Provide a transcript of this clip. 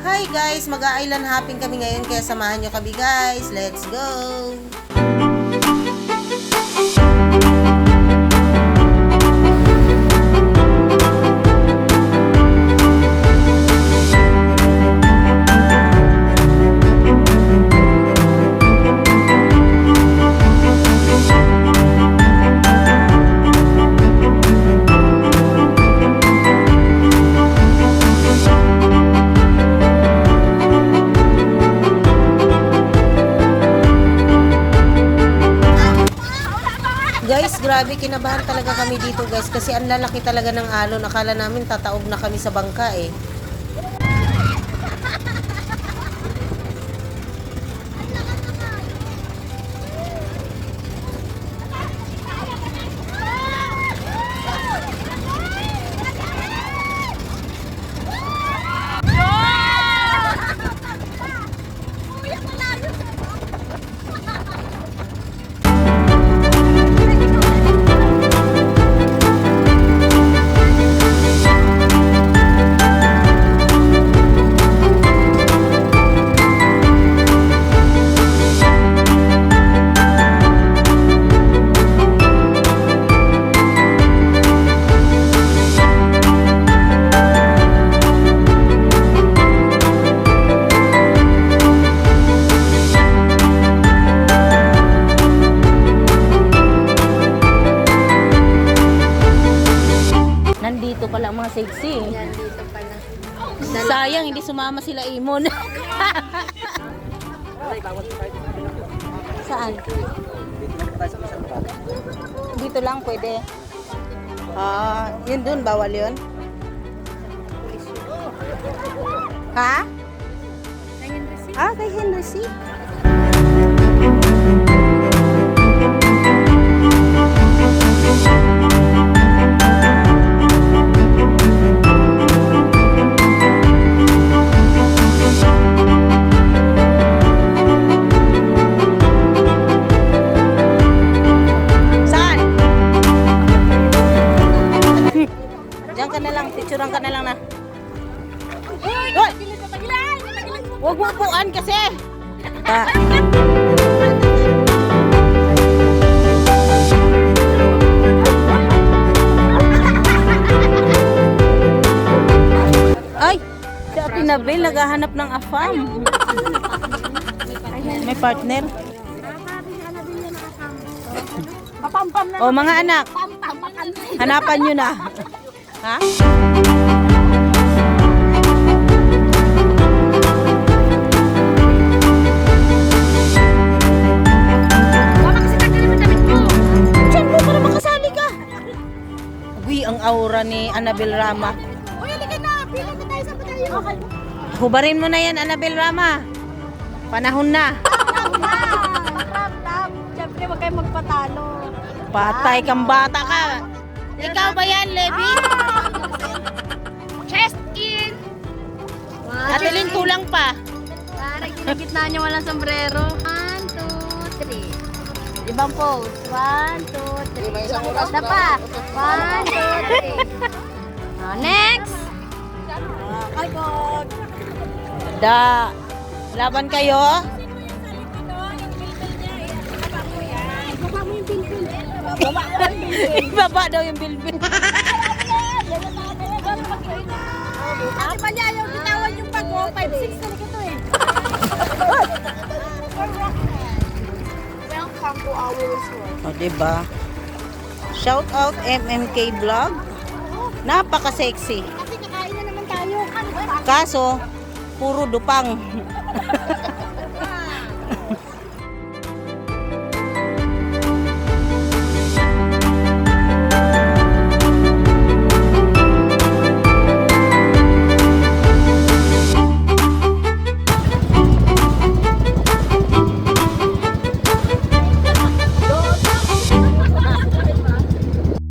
Hi guys, mag-a-island hopping kami ngayon kaya samahan nyo kami guys. Let's go! Guys, grabe, kinabahan talaga kami dito guys kasi ang lalaki talaga ng alon. Akala namin tataob na kami sa bangka eh. Nandito pala ang mga sexy. Nandito pala. Sayang, hindi sumama sila Imon. Saan? Dito lang pwede. Yun dun, bawal yun? Ha? Kay Henry C. Diyan ka na lang, picturean ka na lang na. Hoy! Huwag mo upuan kasi. Ay! Si Ate Nabel naghahanap ng afam. May partner. O mga anak, hanapan nyo na. Ha? Mama, kasi tanggalin mo damit mo. Diyan mo para makasali ka. Uy, ang aura ni Annabel Rama. Uy, halika na. Pila na tayo sa patayo. Okay. Hubarin mo na yan, Annabel Rama. Panahon na. Love. Siyempre, huwag kayong magpatalo. Patay kang bata ka. Ikaw ba yan, Levi? Chest in. Atilin kulang pa. Parang ginagitna niyo walang sombrero. 1, 2, 3. Ibang pose. 1, 2, 3. Basta pa. 1, 2, 3. Next. Da. Laban kayo. Ibaba daw yung bilbil. Ate Palya, ayaw bitawan yung pag-o. 5'6" talaga ito eh. Welcome to our resort. O, diba? Shout out MMK Vlog. Napaka-sexy. Kasi kakain na naman tayo. Kaso, puro dupang.